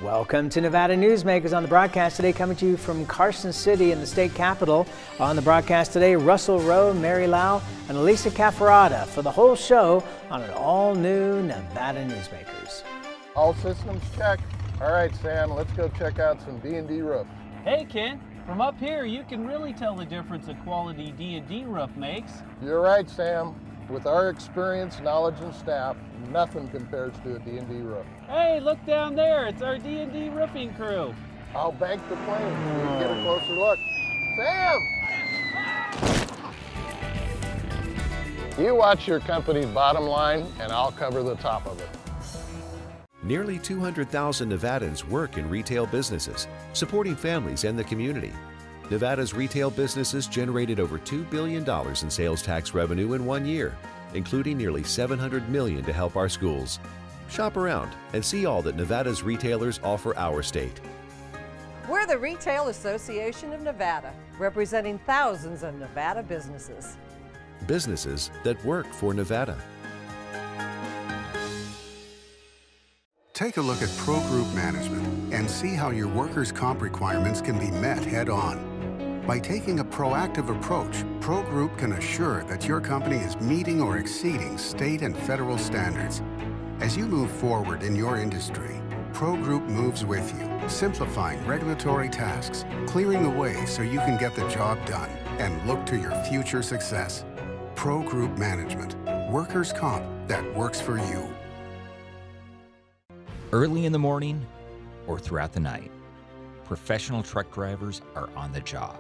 Welcome to Nevada Newsmakers on the broadcast today, coming to you from Carson City in the state capital. On the broadcast today, Russell Rowe, Mary Lau, and Elisa Cafarada for the whole show on an all-new Nevada Newsmakers. All systems check. All right, Sam, let's go check out some D&D roof. Hey, Ken. From up here, you can really tell the difference a quality D&D roof makes. You're right, Sam. With our experience, knowledge, and staff, nothing compares to a D&D roof. Hey, look down there. It's our D&D roofing crew. I'll bank the plane so we can get a closer look. Sam! You watch your company's bottom line, and I'll cover the top of it. Nearly 200,000 Nevadans work in retail businesses, supporting families and the community. Nevada's retail businesses generated over $2 billion in sales tax revenue in 1 year, including nearly $700 million to help our schools. Shop around and see all that Nevada's retailers offer our state. We're the Retail Association of Nevada, representing thousands of Nevada businesses. Businesses that work for Nevada. Take a look at Pro Group Management and see how your workers' comp requirements can be met head-on. By taking a proactive approach, Pro Group can assure that your company is meeting or exceeding state and federal standards. As you move forward in your industry, Pro Group moves with you, simplifying regulatory tasks, clearing the way so you can get the job done and look to your future success. Pro Group Management, workers' comp that works for you. Early in the morning or throughout the night, professional truck drivers are on the job,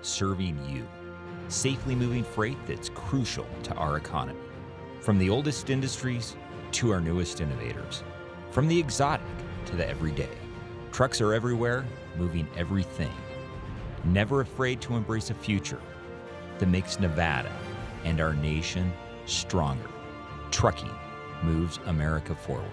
serving you, safely moving freight that's crucial to our economy. From the oldest industries to our newest innovators, from the exotic to the everyday, trucks are everywhere, moving everything. Never afraid to embrace a future that makes Nevada and our nation stronger. Trucking moves America forward.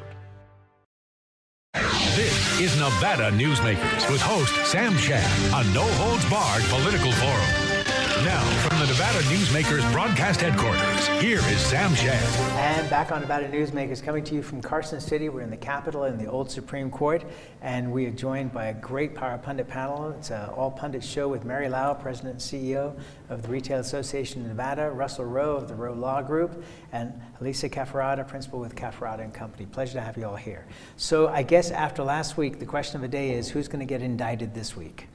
This is Nevada Newsmakers with host Sam Shad on No Holds Barred Political Forum. Now, from the Nevada Newsmakers broadcast headquarters, here is Sam Shad. And back on Nevada Newsmakers, coming to you from Carson City. We're in the Capitol in the old Supreme Court, and we are joined by a great Power Pundit panel. It's an all-pundit show with Mary Lau, President and CEO of the Retail Association of Nevada, Russell Rowe of the Rowe Law Group, and Elisa Cafarada, Principal with Cafarada and Company. Pleasure to have you all here. So I guess after last week, the question of the day is, who's going to get indicted this week?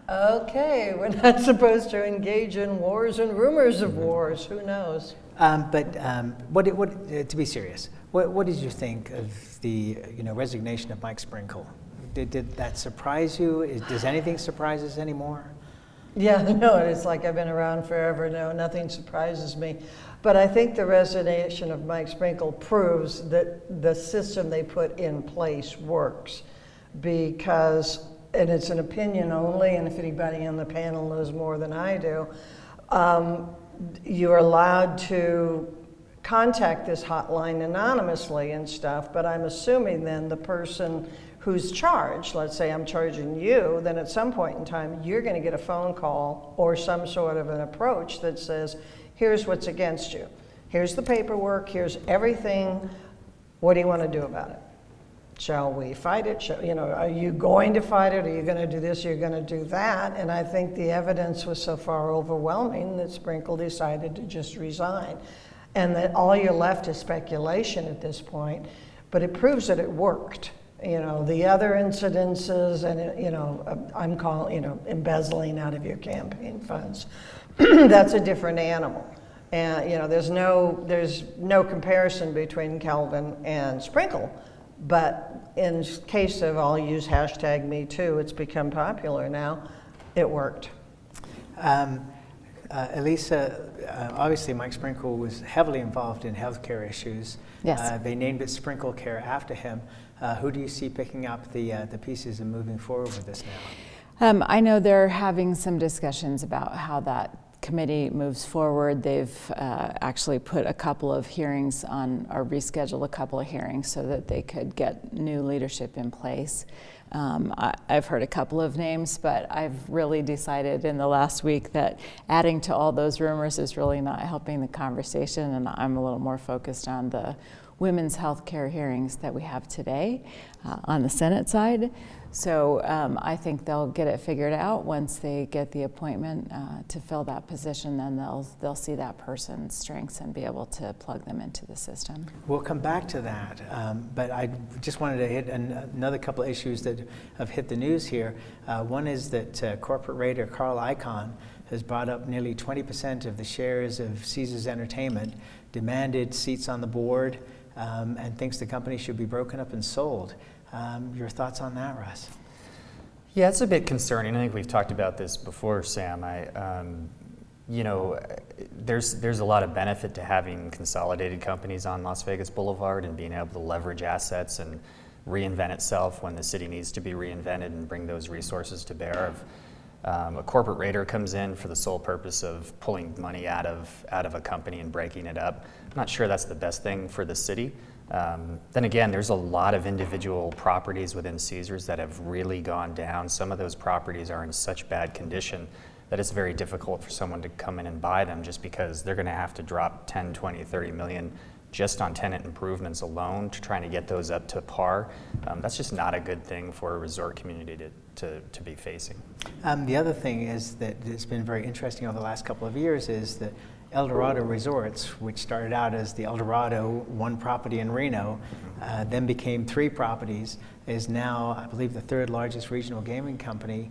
Okay, we're not supposed to engage in wars and rumors of wars. Who knows? To be serious, what did you think of the resignation of Mike Sprinkle? Did that surprise you? Does anything surprise us anymore? Yeah, no, it's like I've been around forever. No, nothing surprises me. But I think the resignation of Mike Sprinkle proves that the system they put in place works, because, and it's an opinion only, and if anybody on the panel knows more than I do, you're allowed to contact this hotline anonymously and stuff, but I'm assuming then the person who's charged, let's say I'm charging you, then at some point in time you're going to get a phone call or some sort of an approach that says, here's what's against you. Here's the paperwork, here's everything. What do you want to do about it? Shall we fight it? Are you going to fight it? Are you going to do this? Are you going to do that? And I think the evidence was so far overwhelming that Sprinkle decided to just resign. And that all you're left is speculation at this point, but it proves that it worked. The other incidences and, I'm calling, embezzling out of your campaign funds, that's a different animal. And, there's no comparison between Calvin and Sprinkle. But in case of, I'll use #MeToo, it's become popular now, it worked. Elisa, obviously Mike Sprinkle was heavily involved in healthcare issues. Yes. They named it Sprinkle Care after him. Who do you see picking up the pieces and moving forward with this now? I know they're having some discussions about how that committee moves forward. They've actually put a couple of hearings on, or rescheduled a couple of hearings so that they could get new leadership in place. I've heard a couple of names, but I've really decided in the last week that adding to all those rumors is really not helping the conversation, and I'm a little more focused on the women's health care hearings that we have today on the Senate side. So I think they'll get it figured out once they get the appointment to fill that position. Then they'll see that person's strengths and be able to plug them into the system. We'll come back to that, but I just wanted to hit another couple of issues that have hit the news here. One is that corporate raider Carl Icahn has bought up nearly 20% of the shares of Caesars Entertainment, demanded seats on the board, and thinks the company should be broken up and sold. Your thoughts on that, Russ? Yeah, it's a bit concerning. I think we've talked about this before, Sam. You know, there's a lot of benefit to having consolidated companies on Las Vegas Boulevard and being able to leverage assets and reinvent itself when the city needs to be reinvented and bring those resources to bear. A corporate raider comes in for the sole purpose of pulling money out of a company and breaking it up. I'm not sure that's the best thing for the city. Then again, there's a lot of individual properties within Caesars that have really gone down. Some of those properties are in such bad condition that it's very difficult for someone to come in and buy them just because they're going to have to drop 10, 20, 30 million just on tenant improvements alone to trying to get those up to par. That's just not a good thing for a resort community to be facing. The other thing is that it's been very interesting over the last couple of years is that El Dorado Resorts, which started out as the El Dorado, one property in Reno, then became 3 properties, is now, I believe, the 3rd largest regional gaming company.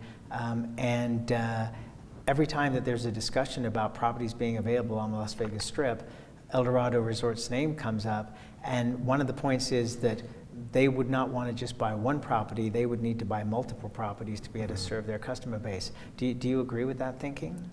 Every time that there's a discussion about properties being available on the Las Vegas Strip, El Dorado Resort's name comes up. And one of the points is that they would not want to just buy one property, they would need to buy multiple properties to be able to serve their customer base. Do you agree with that thinking?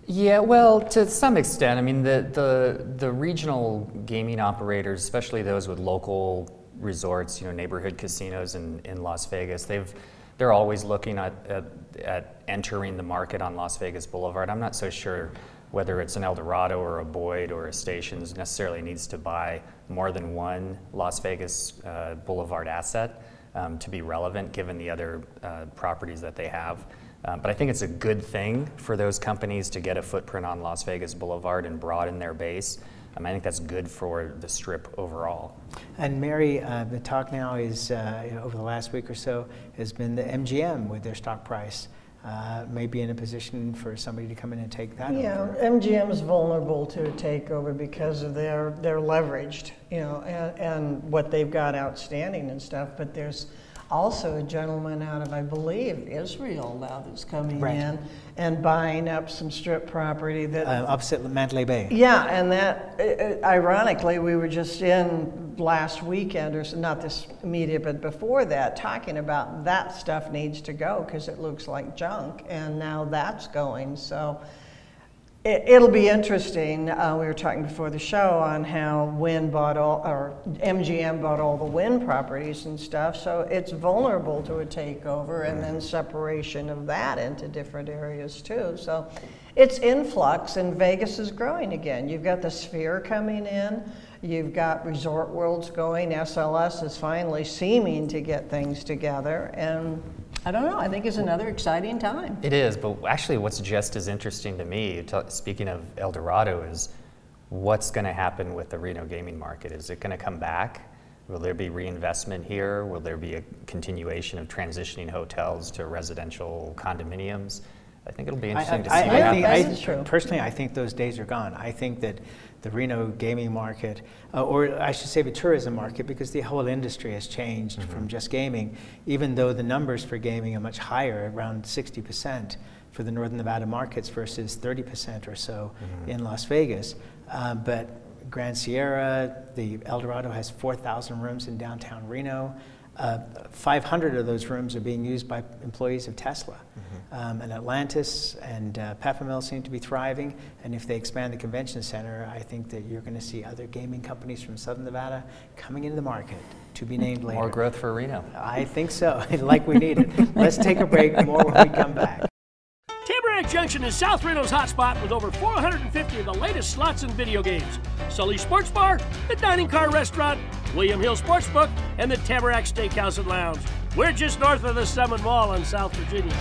Yeah, well, to some extent. I mean, the regional gaming operators, especially those with local resorts, you know, neighborhood casinos in Las Vegas, they're always looking at entering the market on Las Vegas Boulevard. I'm not so sure whether it's an El Dorado or a Boyd or a Stations necessarily needs to buy more than one Las Vegas Boulevard asset to be relevant, given the other properties that they have. But I think it's a good thing for those companies to get a footprint on Las Vegas Boulevard and broaden their base. I think that's good for the Strip overall. And Mary, the talk now is, over the last week or so, has been the MGM with their stock price. May be in a position for somebody to come in and take that over. Yeah, MGM is vulnerable to a takeover because of they're leveraged, you know, and what they've got outstanding and stuff. But there's also a gentleman out of, I believe, Israel now that's coming in and buying up some Strip property that opposite Mandalay Bay. Yeah, and that ironically, we were just in last weekend, or not this immediate, but before that, talking about that stuff needs to go because it looks like junk, and now that's going. So it'll be interesting. We were talking before the show on how Wynn bought MGM bought all the Wynn properties and stuff, so it's vulnerable to a takeover and then separation of that into different areas too. So it's influx, and Vegas is growing again. You've got the Sphere coming in, you've got Resort Worlds going, SLS is finally seeming to get things together, and I don't know, I think it's another exciting time. It is, but actually what's just as interesting to me, speaking of El Dorado, is what's going to happen with the Reno gaming market. Is it going to come back? Will there be reinvestment here? Will there be a continuation of transitioning hotels to residential condominiums? I think it'll be interesting to see what happens. Personally, I think those days are gone. I think that the Reno gaming market, or I should say the tourism market, because the whole industry has changed from just gaming, even though the numbers for gaming are much higher, around 60% for the Northern Nevada markets versus 30% or so in Las Vegas. But Grand Sierra, the El Dorado has 4,000 rooms in downtown Reno. 500 of those rooms are being used by employees of Tesla. And Atlantis and Peppermill seem to be thriving. And if they expand the convention center, I think that you're going to see other gaming companies from Southern Nevada coming into the market, to be named later. More growth for Reno. I think so, like we need it. Let's take a break, more when we come back. Tamarack Junction is South Reno's hotspot with over 450 of the latest slots and video games. Sully's Sports Bar, the Dining Car Restaurant, William Hill Sportsbook, and the Tamarack Steakhouse and Lounge. We're just north of the Summit Mall in South Virginia.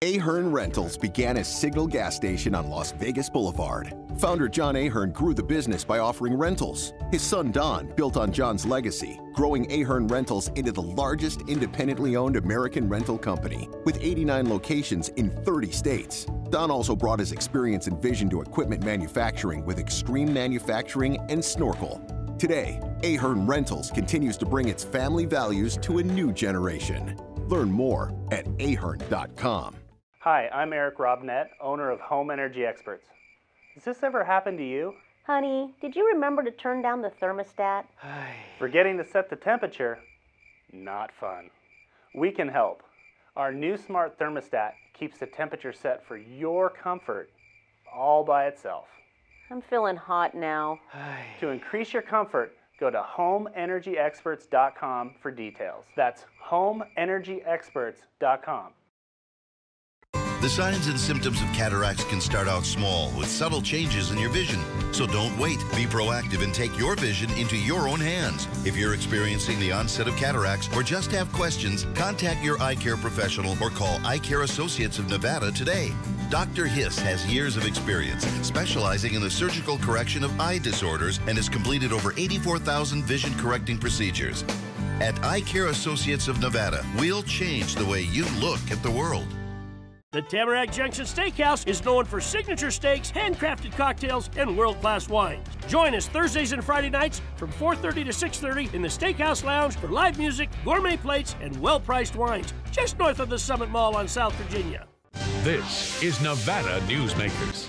Ahern Rentals began as Signal gas station on Las Vegas Boulevard. Founder John Ahern grew the business by offering rentals. His son Don built on John's legacy, growing Ahern Rentals into the largest independently owned American rental company, with 89 locations in 30 states. Don also brought his experience and vision to equipment manufacturing with Extreme Manufacturing and Snorkel. Today, Ahern Rentals continues to bring its family values to a new generation. Learn more at ahern.com. Hi, I'm Eric Robnett, owner of Home Energy Experts. Has this ever happened to you? Honey, did you remember to turn down the thermostat? Forgetting to set the temperature? Not fun. We can help. Our new smart thermostat keeps the temperature set for your comfort all by itself. I'm feeling hot now. To increase your comfort, go to homeenergyexperts.com for details. That's homeenergyexperts.com. The signs and symptoms of cataracts can start out small with subtle changes in your vision. So don't wait. Be proactive and take your vision into your own hands. If you're experiencing the onset of cataracts or just have questions, contact your eye care professional or call Eye Care Associates of Nevada today. Dr. Hiss has years of experience specializing in the surgical correction of eye disorders and has completed over 84,000 vision correcting procedures. At Eye Care Associates of Nevada, we'll change the way you look at the world. The Tamarack Junction Steakhouse is known for signature steaks, handcrafted cocktails, and world-class wines. Join us Thursdays and Friday nights from 4:30 to 6:30 in the Steakhouse Lounge for live music, gourmet plates, and well-priced wines, just north of the Summit Mall on South Virginia. This is Nevada Newsmakers.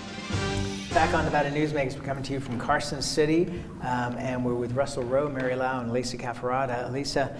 Back on Nevada Newsmakers, we're coming to you from Carson City, and we're with Russell Rowe, Mary Lau, and Lisa Cafferata. Lisa,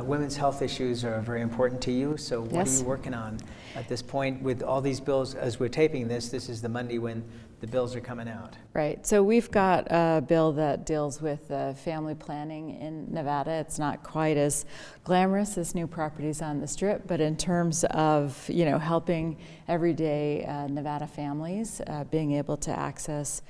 women's health issues are very important to you, so what are you working on at this point with all these bills? As we're taping this, this is the Monday when the bills are coming out. Right, so we've got a bill that deals with family planning in Nevada. It's not quite as glamorous as new properties on the Strip, but in terms of, you know, helping everyday Nevada families being able to access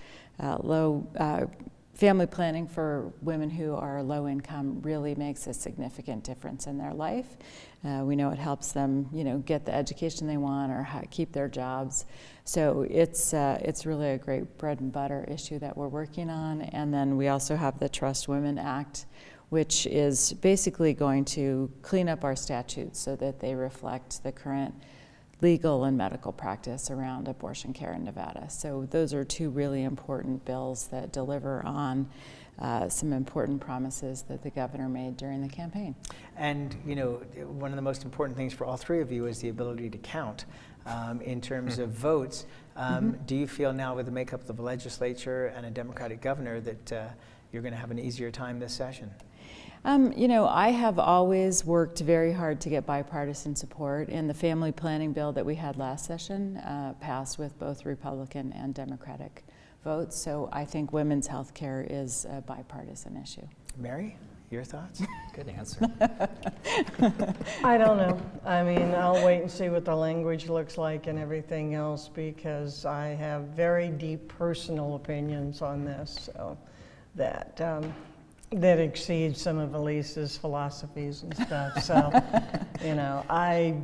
family planning for women who are low income really makes a significant difference in their life. We know it helps them, you know, get the education they want or keep their jobs. So it's really a great bread and butter issue that we're working on. And then we also have the Trust Women Act, which is basically going to clean up our statutes so that they reflect the current legal and medical practice around abortion care in Nevada. So those are two really important bills that deliver on some important promises that the governor made during the campaign. And you know, one of the most important things for all three of you is the ability to count in terms of votes. Do you feel now with the makeup of the legislature and a Democratic governor that you're going to have an easier time this session? You know, I have always worked very hard to get bipartisan support, and the family planning bill that we had last session passed with both Republican and Democratic votes. So I think women's health care is a bipartisan issue. Mary, your thoughts? Good answer. I don't know. I mean, I'll wait and see what the language looks like and everything else, because I have very deep personal opinions on this, so that exceeds some of Elise's philosophies and stuff. So, you know, I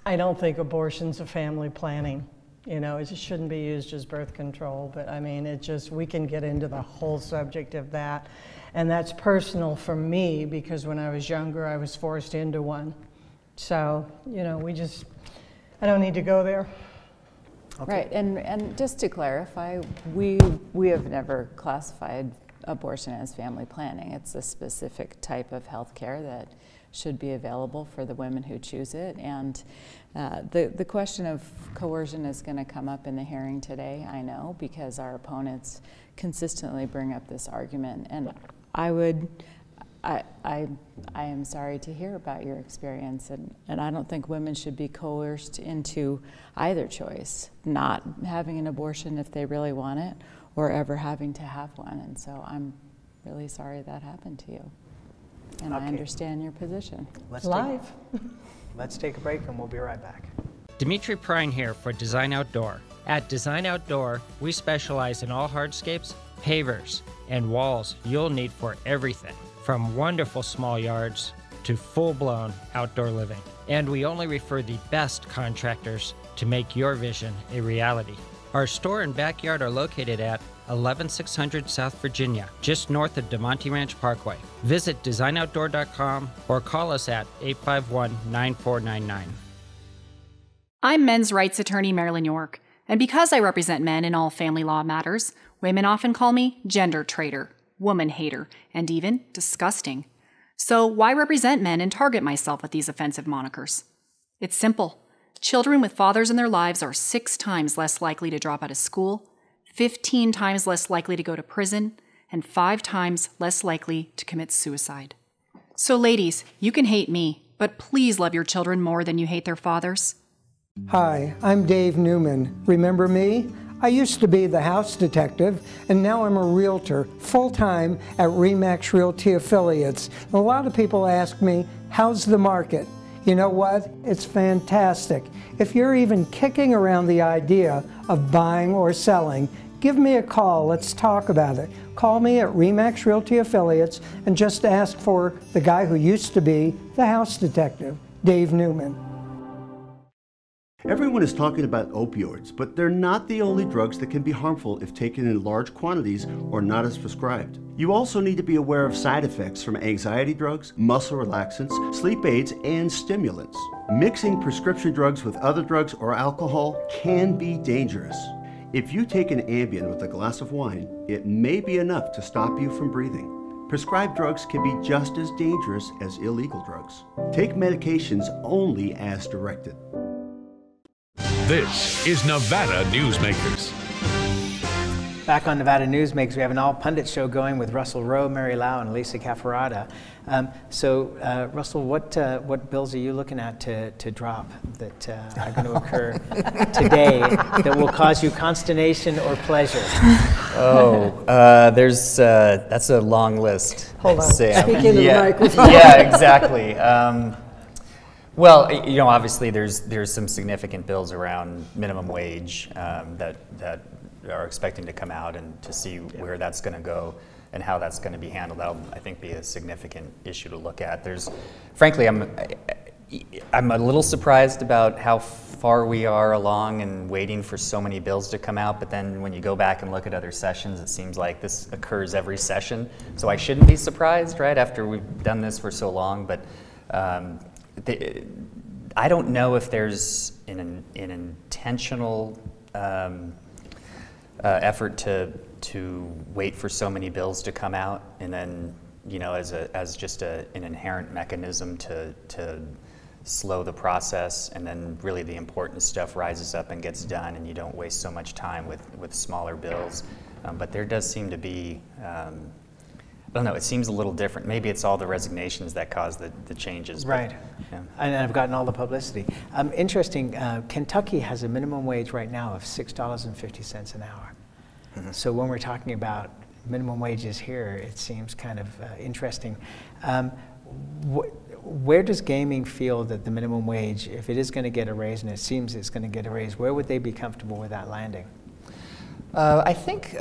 don't think abortion's a family planning. You know, it just shouldn't be used as birth control. But I mean, we can get into the whole subject of that. And that's personal for me, because when I was younger, I was forced into one. So, you know, I don't need to go there. Okay. Right, and just to clarify, we have never classified abortion as family planning. It's a specific type of health care that should be available for the women who choose it. And the question of coercion is going to come up in the hearing today, I know, because our opponents consistently bring up this argument. And I am sorry to hear about your experience, and I don't think women should be coerced into either choice, not having an abortion if they really want it, or ever having to have one. And so I'm really sorry that happened to you. And I understand your position. Let's take a break and we'll be right back. Dimitri Prine here for Design Outdoor. At Design Outdoor, we specialize in all hardscapes, pavers, and walls you'll need for everything, from wonderful small yards to full-blown outdoor living. And we only refer the best contractors to make your vision a reality. Our store and backyard are located at 11600 South Virginia, just north of DeMonte Ranch Parkway. Visit designoutdoor.com or call us at 851-9499. I'm men's rights attorney Marilyn York, and because I represent men in all family law matters, women often call me gender traitor, woman hater, and even disgusting. So why represent men and target myself with these offensive monikers? It's simple. Children with fathers in their lives are 6 times less likely to drop out of school, 15 times less likely to go to prison, and 5 times less likely to commit suicide. So ladies, you can hate me, but please love your children more than you hate their fathers. Hi, I'm Dave Newman. Remember me? I used to be the house detective, and now I'm a realtor, full-time at RE/MAX Realty Affiliates. A lot of people ask me, how's the market? You know what? It's fantastic. If you're even kicking around the idea of buying or selling, give me a call. Let's talk about it. Call me at RE/MAX Realty Affiliates and just ask for the guy who used to be the house detective, Dave Newman. Everyone is talking about opioids, but they're not the only drugs that can be harmful if taken in large quantities or not as prescribed. You also need to be aware of side effects from anxiety drugs, muscle relaxants, sleep aids, and stimulants. Mixing prescription drugs with other drugs or alcohol can be dangerous. If you take an Ambien with a glass of wine, it may be enough to stop you from breathing. Prescribed drugs can be just as dangerous as illegal drugs. Take medications only as directed. This is Nevada Newsmakers. Back on Nevada Newsmakers, we have an all-pundit show going with Russell Rowe, Mary Lau, and Lisa Cafferata. Russell, what bills are you looking at to drop that are going to occur today that will cause you consternation or pleasure? That's a long list. Hold on, Sam. speak into the microphone. Yeah, exactly. Well, obviously there's some significant bills around minimum wage that are expecting to come out, and to see where that's going to go and how that's going to be handled. That'll, I think, be a significant issue to look at. Frankly, I'm a little surprised about how far we are along and waiting for so many bills to come out, but then when you go back and look at other sessions, it seems like this occurs every session. So I shouldn't be surprised, right, after we've done this for so long, but I don't know if there's an intentional effort to wait for so many bills to come out, and then as just an inherent mechanism to slow the process, and then really the important stuff rises up and gets done, and you don't waste so much time with smaller bills. But there does seem to be, I don't know, it seems a little different. Maybe it's all the resignations that cause the changes. Right. But, yeah. And I've gotten all the publicity. Interesting, Kentucky has a minimum wage right now of $6.50 an hour. Mm-hmm. So when we're talking about minimum wages here, it seems kind of interesting. Where does gaming feel that the minimum wage, if it is going to get a raise, and it seems it's going to get a raise, where would they be comfortable with that landing? I think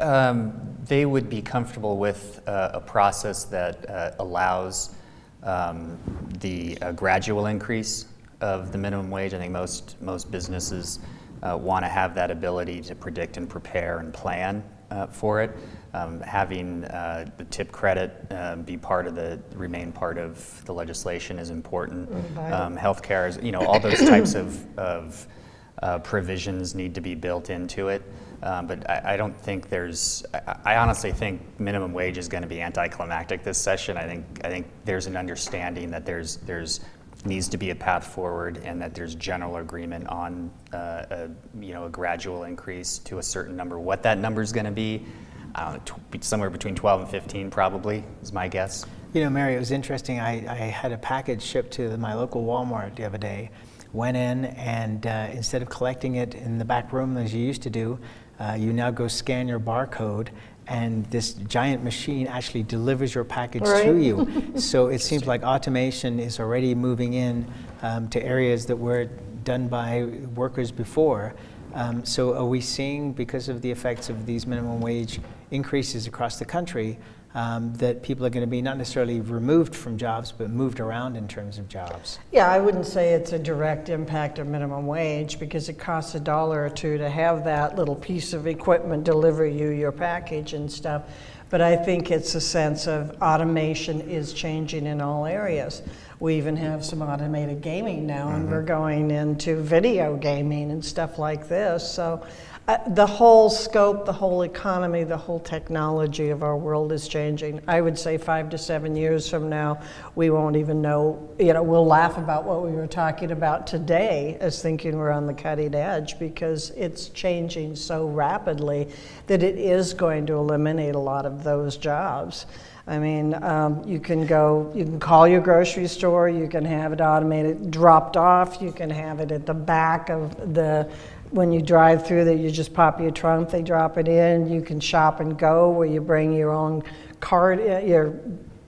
they would be comfortable with a process that allows the gradual increase of the minimum wage. I think most businesses want to have that ability to predict and prepare and plan for it. Having the tip credit remain part of the legislation is important. Healthcare is, all those types of provisions need to be built into it. But I don't think I honestly think minimum wage is going to be anticlimactic this session. I think there's an understanding that there's needs to be a path forward, and that there's general agreement on a gradual increase to a certain number. What that number is going to be, I don't know, somewhere between 12 and 15 probably is my guess. Mary, it was interesting. I had a package shipped to my local Walmart the other day. Went in, and instead of collecting it in the back room as you used to do, you now go scan your barcode, and this giant machine actually delivers your package to you. So it seems like automation is already moving in to areas that were done by workers before. So are we seeing, because of the effects of these minimum wage increases across the country, that people are going to be not necessarily removed from jobs, but moved around in terms of jobs? Yeah, I wouldn't say it's a direct impact of minimum wage because it costs $1 or $2 to have that little piece of equipment deliver you your package and stuff. But I think it's a sense of automation is changing in all areas. We even have some automated gaming now, and we're going into video gaming and stuff like this. So the whole scope, the whole economy, the whole technology of our world is changing. I would say 5 to 7 years from now, we won't even know, we'll laugh about what we were talking about today as thinking we're on the cutting edge, because it's changing so rapidly that it is going to eliminate a lot of those jobs. I mean, you can call your grocery store, you can have it automated, dropped off, you can have it at the back of when you drive through that you just pop your trunk, they drop it in. You can shop and go where you bring your own cart,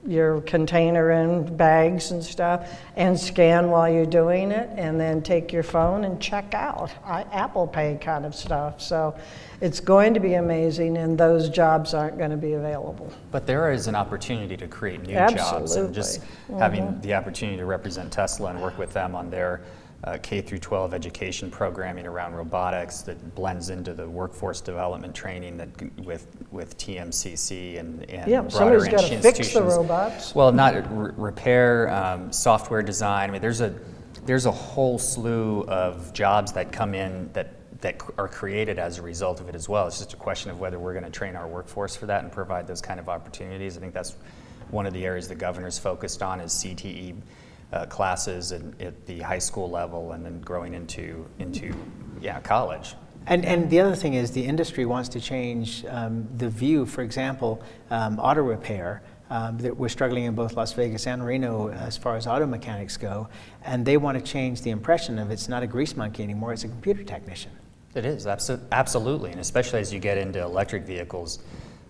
your container in, bags and stuff, and scan while you're doing it, and then take your phone and check out. Apple Pay kind of stuff. So it's going to be amazing, and those jobs aren't going to be available. But there is an opportunity to create new jobs, and just having the opportunity to represent Tesla and work with them on their K through 12 education programming around robotics that blends into the workforce development training that with TMCC and broader somebody's got to fix the robots. Well, not repair, software design. I mean, there's a whole slew of jobs that come in that are created as a result of it as well. It's just a question of whether we're going to train our workforce for that and provide those kind of opportunities. I think that's one of the areas the governor's focused on is CTE classes at the high school level, and then growing into college. And the other thing is the industry wants to change the view. For example, auto repair. That we're struggling in both Las Vegas and Reno as far as auto mechanics go, and they want to change the impression of it's not a grease monkey anymore, it's a computer technician. It is, absolutely, and especially as you get into electric vehicles,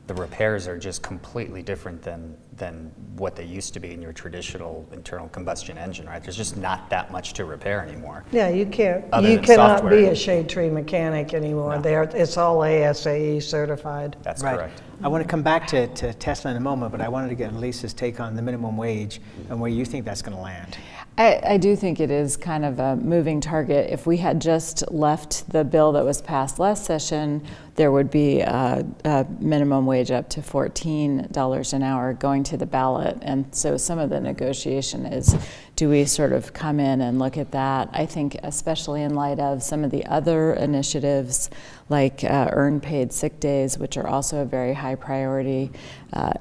the repairs are just completely different than what they used to be in your traditional internal combustion engine, right? There's just not that much to repair anymore. Yeah, you cannot be a shade tree mechanic anymore. No. It's all ASAE certified. That's correct. I want to come back to Tesla in a moment, but I wanted to get Lisa's take on the minimum wage and where you think that's going to land. I do think it is kind of a moving target. If we had just left the bill that was passed last session, there would be a minimum wage up to $14 an hour going to the ballot. And so some of the negotiation is, do we sort of come in and look at that? I think especially in light of some of the other initiatives like earned paid sick days, which are also a very high priority.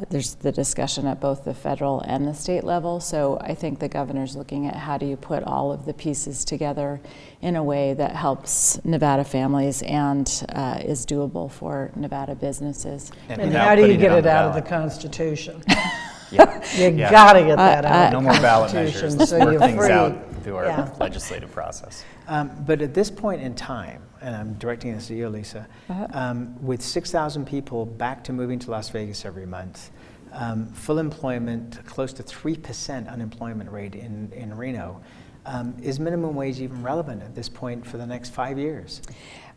There's the discussion at both the federal and the state level. So I think the governor's looking at how do you put all of the pieces together in a way that helps Nevada families and is doable for Nevada businesses. And how do you get it out of the Constitution? You got to get that out. No more ballot measures. Let's work things out through our legislative process. But at this point in time, and I'm directing this to you, Lisa, with 6,000 people back to moving to Las Vegas every month, full employment, close to 3% unemployment rate in Reno, is minimum wage even relevant at this point for the next 5 years?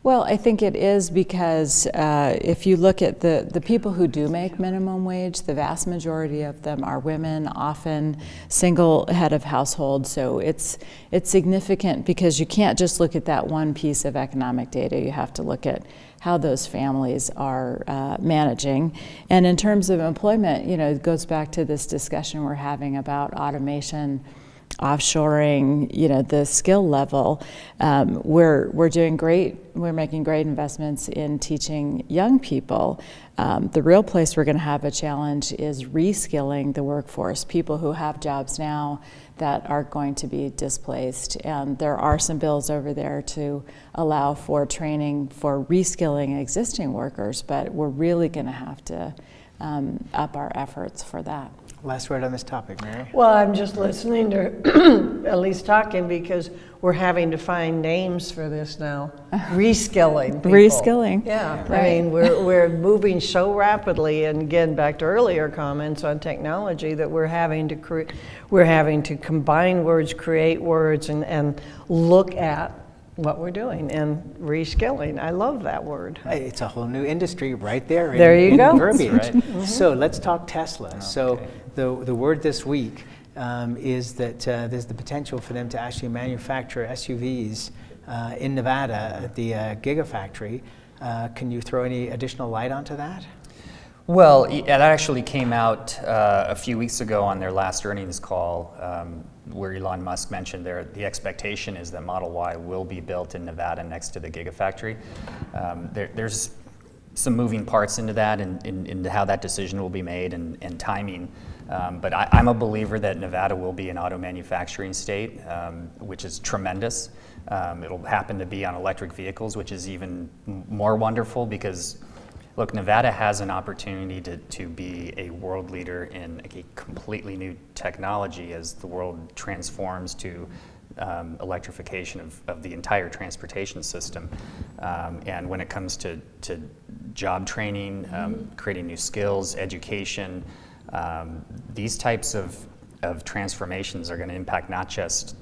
Well, I think it is because if you look at the people who do make minimum wage, the vast majority of them are women, often single head of household. So it's significant because you can't just look at that one piece of economic data. You have to look at how those families are managing. And in terms of employment, it goes back to this discussion we're having about automation, offshoring, the skill level. We're doing great. We're making great investments in teaching young people. The real place we're going to have a challenge is reskilling the workforce, people who have jobs now that are going to be displaced. And there are some bills over there to allow for training for reskilling existing workers, but we're really going to have to up our efforts for that. Last word on this topic, Mary. Well, I'm just listening to Elise talking because we're having to find names for this now. Reskilling people. Reskilling. Yeah, right. I mean, we're moving so rapidly, and again, back to earlier comments on technology, that we're having to combine words, create words, and look at what we're doing and reskilling. I love that word. It's a whole new industry right there. There you go. Verbiage. Right. Mm-hmm. So let's talk Tesla. Okay. So the word this week is that there's the potential for them to actually manufacture SUVs in Nevada at the Gigafactory. Can you throw any additional light onto that? Well, that actually came out a few weeks ago on their last earnings call, where Elon Musk mentioned the expectation is that Model Y will be built in Nevada next to the Gigafactory. There's some moving parts into that and into how that decision will be made and timing. But I'm a believer that Nevada will be an auto manufacturing state, which is tremendous. It'll happen to be on electric vehicles, which is even more wonderful because, look, Nevada has an opportunity to be a world leader in a completely new technology as the world transforms to electrification of the entire transportation system. And when it comes to job training, creating new skills, education, these types of transformations are going to impact not just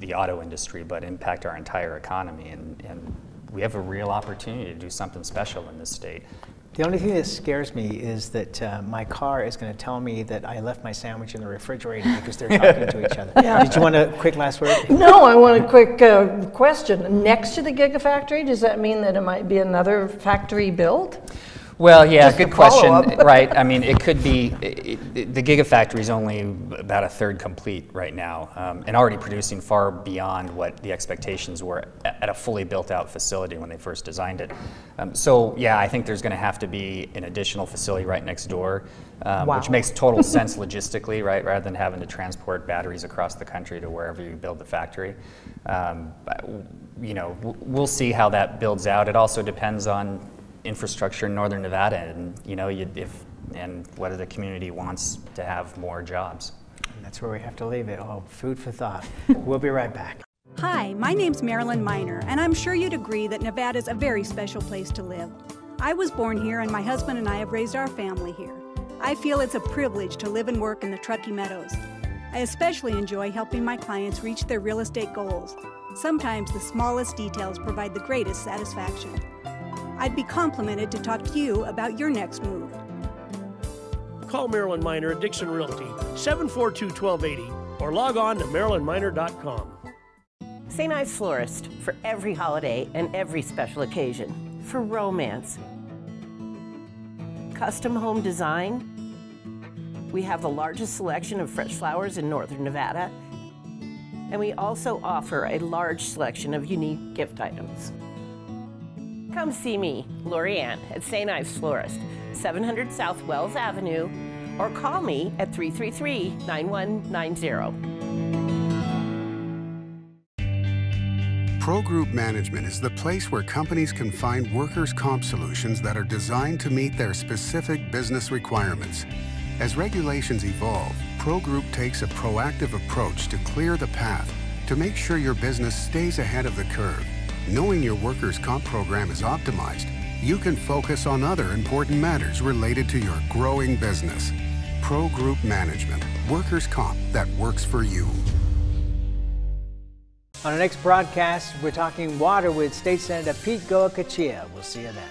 the auto industry, but impact our entire economy. And we have a real opportunity to do something special in this state. The only thing that scares me is that my car is going to tell me that I left my sandwich in the refrigerator because they're talking to each other. Yeah. Did you want a quick last word? No, I want a quick question. Next to the Gigafactory, does that mean that it might be another factory built? Well, yeah, Just good a question, follow-up. right? I mean, it could be, the Gigafactory is only about a third complete right now, and already producing far beyond what the expectations were at a fully built out facility when they first designed it. So yeah, I think there's gonna have to be an additional facility right next door, which makes total sense logistically, right? Rather than having to transport batteries across the country to wherever you build the factory. You know, we'll see how that builds out. It also depends on infrastructure in northern Nevada, and you know, and whether the community wants to have more jobs. And that's where we have to leave it. Oh, food for thought. We'll be right back. Hi, my name's Marilyn Miner, and I'm sure you'd agree that Nevada's a very special place to live. I was born here, and my husband and I have raised our family here. I feel it's a privilege to live and work in the Truckee Meadows. I especially enjoy helping my clients reach their real estate goals. Sometimes the smallest details provide the greatest satisfaction. I'd be complimented to talk to you about your next move. Call Marilyn Miner at Dixon Realty, 742-1280, or log on to marilynminer.com. St. Ives Florist, for every holiday and every special occasion, for romance. Custom home design. We have the largest selection of fresh flowers in northern Nevada, and we also offer a large selection of unique gift items. Come see me, Lori Ann, at St. Ives Florist, 700 South Wells Avenue, or call me at 333-9190. Pro Group Management is the place where companies can find workers' comp solutions that are designed to meet their specific business requirements. As regulations evolve, Pro Group takes a proactive approach to clear the path to make sure your business stays ahead of the curve. Knowing your workers' comp program is optimized, you can focus on other important matters related to your growing business. Pro Group Management, workers' comp that works for you. On our next broadcast, we're talking water with State Senator Pete Goa-Kachia. We'll see you then.